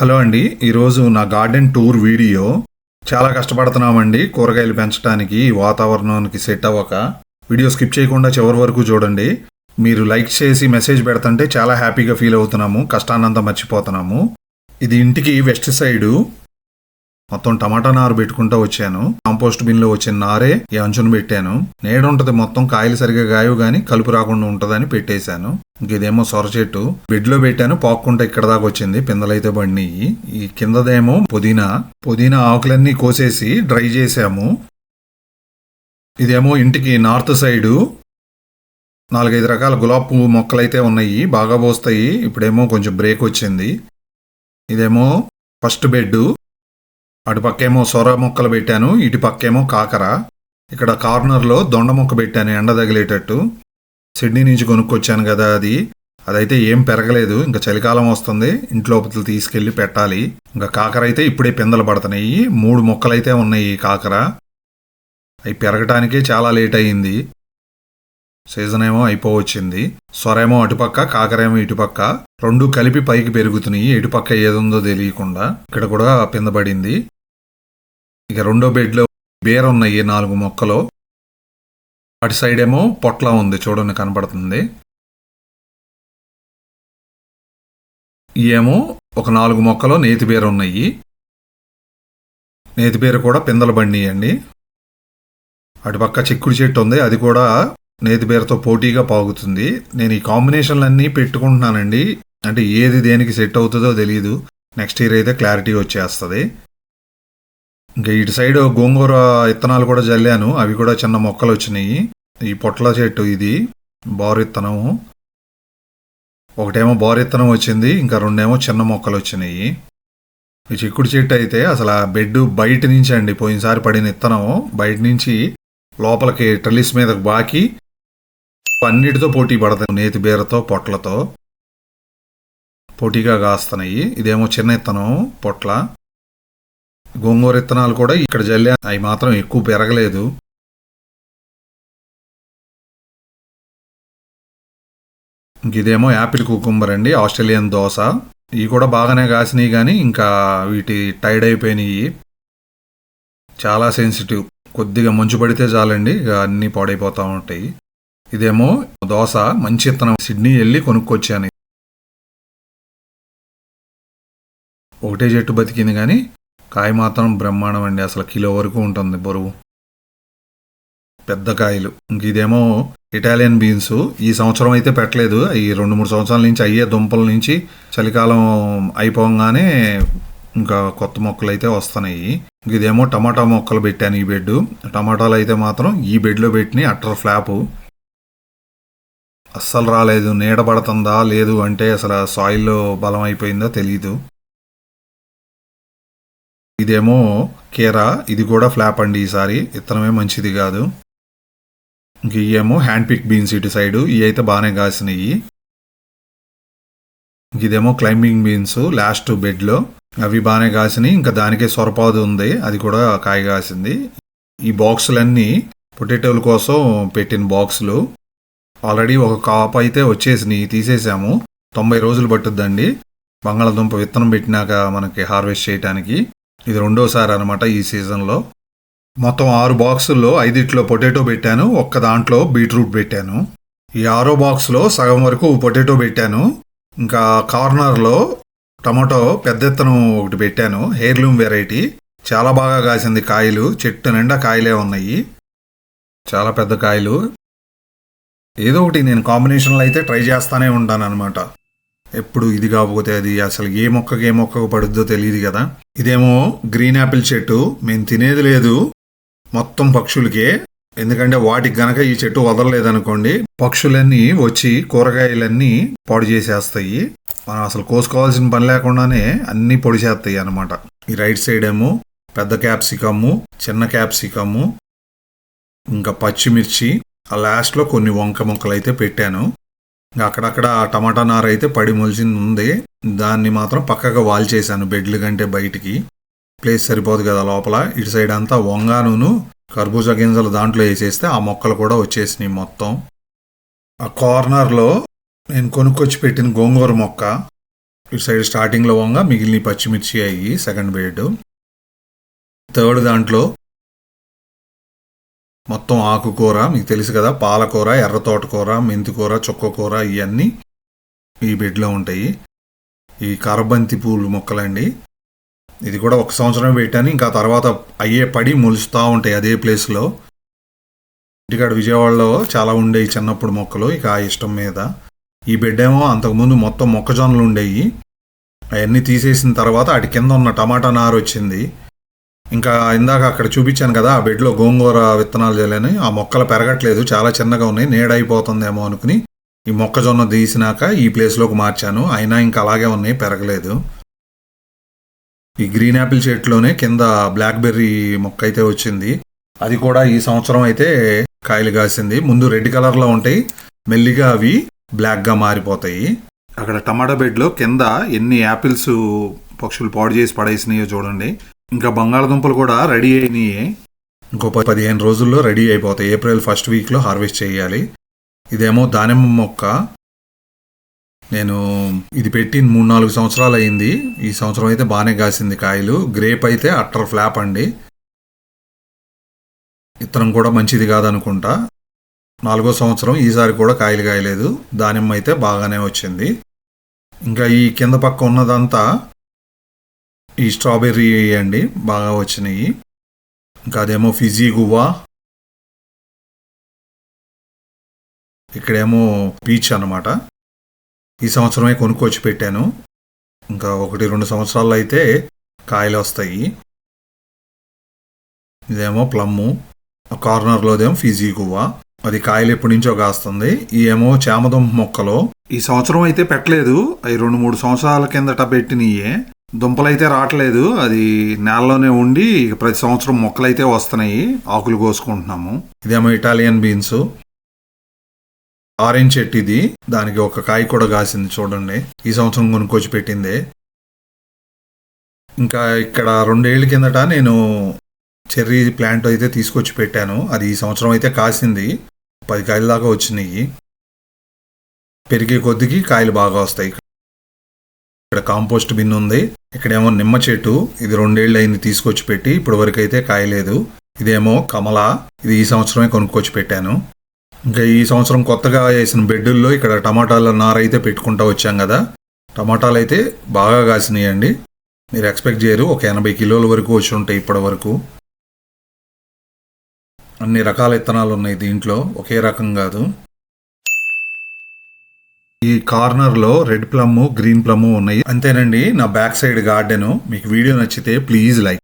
Hello అండి. ఈరోజు నా గార్డెన్ టూర్ వీడియో. చాలా కష్టపడుతున్నామండి కూరగాయలు పెంచడానికి, ఈ వాతావరణానికి సెట్ అవ్వక. వీడియో స్కిప్ చేయకుండా చివరి వరకు చూడండి. మీరు లైక్ చేసి మెసేజ్ పెడుతుంటే చాలా హ్యాపీగా ఫీల్ అవుతున్నాము, కష్టాన్నంతా మర్చిపోతున్నాము. ఇది ఇంటికి వెస్ట్ సైడు. మొత్తం టమాటా నారు పెట్టుకుంటూ వచ్చాను. కాంపోస్ట్ బిన్లో వచ్చిన నారే ఈ అంచును పెట్టాను. నీడ ఉంటది, మొత్తం కాయలు సరిగా గాయవు గాని కలుపు రాకుండా ఉంటదని పెట్టేశాను. ఇదేమో సొర చెట్టు బెడ్ లో పెట్టాను, పాక్కుంటా ఇక్కడ దాకా వచ్చింది. పిందలైతే పడినాయి. ఈ కిందదేమో పుదీనా ఆకులన్నీ కోసేసి డ్రై చేసాము. ఇదేమో ఇంటికి నార్త్ సైడు 4-5 రకాల గులాబీ పువ్వు మొక్కలైతే ఉన్నాయి, బాగా పోస్తాయి. ఇప్పుడేమో కొంచెం బ్రేక్ వచ్చింది. ఇదేమో ఫస్ట్ బెడ్. అటు పక్కేమో సొర మొక్కలు పెట్టాను, ఇటు పక్కేమో కాకర. ఇక్కడ కార్నర్లో దొండ మొక్క పెట్టాను ఎండ తగిలేటట్టు. సిడ్నీ నుంచి కొనుక్కొచ్చాను కదా, అదైతే ఏం పెరగలేదు. ఇంకా చలికాలం వస్తుంది, ఇంట్లోపల తీసుకెళ్లి పెట్టాలి. ఇంకా కాకర అయితే ఇప్పుడే పిందలు పడుతున్నాయి. 3 మొక్కలైతే ఉన్నాయి కాకర. అవి పెరగటానికే చాలా లేట్ అయ్యింది. సీజన్ ఏమో అయిపోవచ్చింది. సొరేమో అటుపక్క, కాకరేమో ఇటుపక్క. 2 కలిపి పైకి పెరుగుతున్నాయి, ఇటుపక్క ఏదుందో తెలియకుండా. ఇక్కడ కూడా పిందపడింది. ఇక రెండో బెడ్లో బీర ఉన్నాయి 4 మొక్కలు. అటు సైడ్ ఏమో పొట్ల ఉంది, చూడండి కనపడుతుంది. ఏమో ఒక 4 మొక్కలు నేతి బీర ఉన్నాయి. నేతి బీర కూడా పిందలు బండియండి. అటుపక్క చిక్కుడు చెట్టు ఉంది, అది కూడా నేతి బీరతో పోటీగా పాగుతుంది. నేను ఈ కాంబినేషన్లన్నీ పెట్టుకుంటున్నానండి. అంటే ఏది దేనికి సెట్ అవుతుందో తెలియదు. నెక్స్ట్ ఇయర్ అయితే క్లారిటీ వచ్చేస్తుంది. ఇంకా ఇటు సైడ్ గోంగూర విత్తనాలు కూడా జల్లాను, అవి కూడా చిన్న మొక్కలు వచ్చినాయి. ఈ పొట్ల చెట్టు ఇది బోరు విత్తనము. ఒకటేమో బోరు విత్తనం వచ్చింది, ఇంకా 2 చిన్న మొక్కలు వచ్చినాయి. ఈ చిక్కుడు చెట్టు అయితే అసలు ఆ బెడ్ బయట నుంచి అండి, పోయినసారి పడిన విత్తనం బయట నుంచి లోపలికి ట్రెల్లిస్ మీదకి బాకి అన్నిటితో పోటీ పడతాయి. నేతి బీరతో పొట్లతో పోటీగా కాస్తున్నాయి. ఇదేమో చిన్న విత్తనం పొట్ల. గోంగూర విత్తనాలు కూడా ఇక్కడ జల్లా, అవి మాత్రం ఎక్కువ పెరగలేదు. ఇదేమో యాపిల్ కుకుంబర్ అండి, ఆస్ట్రేలియన్ దోస. ఇవి కూడా బాగానే కాసినాయి, కానీ ఇంకా వీటి టైడ్ అయిపోయినాయి. చాలా సెన్సిటివ్, కొద్దిగా మంచు పడితే చాలండి ఇక అన్నీ పాడైపోతూ ఉంటాయి. ఇదేమో దోస, మంచి విత్తనం, సిడ్నీ వెళ్ళి కొనుక్కొచ్చాను. ఒకటే చెట్టు బతికింది, కానీ కాయ మాత్రం బ్రహ్మాండం అండి. అసలు కిలో వరకు ఉంటుంది బరువు, పెద్ద కాయలు. ఇంక ఇదేమో ఇటాలియన్ బీన్స్. ఈ సంవత్సరం అయితే పెట్టలేదు, ఈ 2-3 సంవత్సరాల నుంచి అయ్యే దుంపల నుంచి చలికాలం అయిపోగానే ఇంకా కొత్త మొక్కలు అయితే వస్తున్నాయి. ఇదేమో టమాటా మొక్కలు పెట్టాను ఈ బెడ్. టమాటాలు అయితే మాత్రం ఈ బెడ్లో పెట్టిన అట్టర్ ఫ్లాపు. అస్సలు రాలేదు. నీడ పడుతుందా లేదు అంటే అసలు సాయిల్లో బలం అయిపోయిందో తెలీదు. ఇదేమో కీరా, ఇది కూడా ఫ్లాప్ అండి. ఈసారి విత్తనమే మంచిది కాదు. ఇంక ఇవేమో హ్యాండ్ పిక్ బీన్స్ ఇటు సైడు, ఇవి అయితే బాగానే కాసినాయి. ఇదేమో క్లైంబింగ్ బీన్స్ లాస్ట్ బెడ్లో, అవి బాగానే కాసినాయి. ఇంకా దానికే సొరపాదు ఉంది, అది కూడా కాయ కాసింది. ఈ బాక్సులన్నీ పొటాటోల కోసం పెట్టిన బాక్సులు. ఆల్రెడీ ఒక కాపు అయితే వచ్చేసినాయి, తీసేసాము. 90 రోజులు పట్టుద్దండి బంగాళదుంప విత్తనం పెట్టినాక మనకి హార్వెస్ట్ చేయడానికి. ఇది 2వసారి అనమాట ఈ సీజన్లో. మొత్తం 6 బాక్సుల్లో 5 పొటాటో పెట్టాను, ఒక్క దాంట్లో బీట్రూట్ పెట్టాను. ఈ 6 బాక్స్లో సగం వరకు పొటాటో పెట్టాను. ఇంకా కార్నర్లో టమాటో పెద్ద విత్తనం ఒకటి పెట్టాను, హెయిర్లూమ్ వెరైటీ. చాలా బాగా కాసింది కాయలు, చెట్టు నిండా కాయలే ఉన్నాయి, చాలా పెద్ద కాయలు. ఏదో ఒకటి నేను కాంబినేషన్లో అయితే ట్రై చేస్తానే ఉంటాను అనమాట. ఎప్పుడు ఇది కాకపోతే అది, అసలు ఏ మొక్కకు పడుద్దో తెలియదు కదా. ఇదేమో గ్రీన్ యాపిల్ చెట్టు. మేము తినేది లేదు, మొత్తం పక్షులకే. ఎందుకంటే వాటికి గనక ఈ చెట్టు వదలలేదనుకోండి, పక్షులన్నీ వచ్చి కూరగాయలన్నీ పొడి చేసేస్తాయి. మనం అసలు కోసుకోవాల్సిన పని లేకుండానే అన్నీ పొడి చేస్తాయి అనమాట. ఈ రైట్ సైడ్ ఏమో పెద్ద క్యాప్సికమ్ము, చిన్న క్యాప్సికమ్ము, ఇంకా పచ్చిమిర్చి. ఆ లాస్ట్లో కొన్ని వంక మొక్కలు అయితే పెట్టాను. అక్కడక్కడ టమాటా నార అయితే పడి మొలిచింది ఉంది, దాన్ని మాత్రం పక్కగా వాల్ చేశాను బెడ్లు కంటే బయటికి. ప్లేస్ సరిపోదు కదా లోపల. ఇటు సైడ్ అంతా వంగాను కర్బూజా గింజలు దాంట్లో వేసేస్తే ఆ మొక్కలు కూడా వచ్చేసినాయి మొత్తం. ఆ కార్నర్లో నేను కొనుక్కొచ్చి పెట్టిన గోంగూర మొక్క, ఇటు సైడ్ స్టార్టింగ్లో వంగ మిగిలిన పచ్చిమిర్చి అయ్యి సెకండ్ బెడ్. థర్డ్ దాంట్లో మొత్తం ఆకుకూర మీకు తెలుసు కదా, పాలకూర, ఎర్ర తోటకూర, మెంతికూర, చుక్కకూర ఇవన్నీ ఈ బెడ్లో ఉంటాయి. ఈ కరబంతి పూలు మొక్కలండి. ఇది కూడా 1 సంవత్సరం పెట్టాను, ఇంకా తర్వాత అయ్యే పడి మొలుస్తూ ఉంటాయి అదే ప్లేస్లో. ఇంటికాడ విజయవాడలో చాలా ఉండేవి చిన్నప్పుడు మొక్కలు, ఇక ఆ ఇష్టం మీద. ఈ బెడ్ ఏమో అంతకుముందు మొత్తం మొక్కజొన్నలు ఉండేవి, అవన్నీ తీసేసిన తర్వాత అటు కింద ఉన్న టమాటా నారు వచ్చింది. ఇంకా ఇందాక అక్కడ చూపించాను కదా, ఆ బెడ్లో గోంగూర విత్తనాలు చల్లని, ఆ మొక్కలు పెరగట్లేదు, చాలా చిన్నగా ఉన్నాయి, నీడైపోతుందేమో అనుకుని ఈ మొక్కజొన్న తీసినాక ఈ ప్లేస్లోకి మార్చాను. అయినా ఇంకా అలాగే ఉన్నాయి, పెరగలేదు. ఈ గ్రీన్ యాపిల్ చెట్లోనే కింద బ్లాక్ బెర్రీ మొక్క అయితే వచ్చింది, అది కూడా ఈ సంవత్సరం అయితే కాయలు కాసింది. ముందు రెడ్ కలర్లో ఉంటాయి, మెల్లిగా అవి బ్లాక్గా మారిపోతాయి. అక్కడ టమాటా బెడ్లో కింద ఎన్ని యాపిల్స్ పక్షులు పాడు చేసి పడేసినాయో చూడండి. ఇంకా బంగాళదుంపలు కూడా రెడీ అయినాయి, ఇంకో 15 రోజుల్లో రెడీ అయిపోతాయి. ఏప్రిల్ 1st వీక్లో హార్వెస్ట్ చేయాలి. ఇదేమో దానిమ్మ మొక్క, నేను ఇది పెట్టి 3-4 సంవత్సరాలు అయింది. ఈ సంవత్సరం అయితే బాగానే కాసింది కాయలు. గ్రేప్ అయితే అట్టర్ ఫ్లాప్ అండి, ఇత్తనం కూడా మంచిది కాదనుకుంటా. 4వ సంవత్సరం, ఈసారి కూడా కాయలు కాయలేదు. దానిమ్మ అయితే బాగానే వచ్చింది. ఇంకా ఈ కింద పక్క ఉన్నదంతా ఈ స్ట్రాబెర్రీ అండి, బాగా వచ్చినాయి. ఇంకా అదేమో ఫిజీ గువ్వా, ఇక్కడేమో పీచ్ అన్నమాట. ఈ సంవత్సరమే కొనుక్కొచ్చి పెట్టాను, ఇంకా 1-2 సంవత్సరాల్లో అయితే కాయలు వస్తాయి. ఇదేమో ప్లమ్ము, కార్నర్లోదేమో ఫిజీ గువ్వా, అది కాయలు ఎప్పటి నుంచో కాస్తుంది. ఈ ఏమో చామదుంప మొక్కలు, ఈ సంవత్సరం అయితే పెట్టలేదు, అవి 2-3 సంవత్సరాల కిందట పెట్టినయే. దుంపలైతే రావట్లేదు, అది నేలలోనే ఉండి ప్రతి సంవత్సరం మొక్కలైతే వస్తున్నాయి, ఆకులు కోసుకుంటున్నాము. ఇదేమో ఇటాలియన్ బీన్స్, ఆరెంజ్ చెట్టు ఇది, దానికి ఒక కాయ కూడా కాసింది చూడండి, ఈ సంవత్సరం కొనుక్కొచ్చి పెట్టిందే. ఇంకా ఇక్కడ 2 ఏళ్ల కిందట నేను చెర్రీ ప్లాంట్ అయితే తీసుకొచ్చి పెట్టాను, అది ఈ సంవత్సరం అయితే కాసింది, 10 కాయల దాకా వచ్చినాయి. పెరిగే కొద్దికి కాయలు బాగా వస్తాయి. ఇక్కడ కాంపోస్ట్ బిన్ ఉంది, ఇక్కడేమో నిమ్మ చెట్టు, ఇది 2 ఏళ్ళు అయింది తీసుకొచ్చి పెట్టి, ఇప్పటి వరకు అయితే కాయలేదు. ఇదేమో కమల, ఇది ఈ సంవత్సరమే కొనుక్కొచ్చి పెట్టాను. ఇంకా ఈ సంవత్సరం కొత్తగా వేసిన బెడ్డుల్లో ఇక్కడ టమాటాల నార అయితే పెట్టుకుంటా వచ్చాం కదా, టమాటాలు అయితే బాగా కాసినాయండి. మీరు ఎక్స్పెక్ట్ చేయరు, ఒక 80 కిలోల వరకు వచ్చి ఉంటాయి ఇప్పటి వరకు. అన్ని రకాల విత్తనాలు ఉన్నాయి దీంట్లో, ఒకే రకం కాదు. ఈ కార్నర్లో రెడ్ ప్లమ్, గ్రీన్ ప్లమ్ ఉన్నాయి. అంతేనండి నా బ్యాక్ సైడ్ గార్డెన్. మీకు వీడియో నచ్చితే ప్లీజ్ లైక్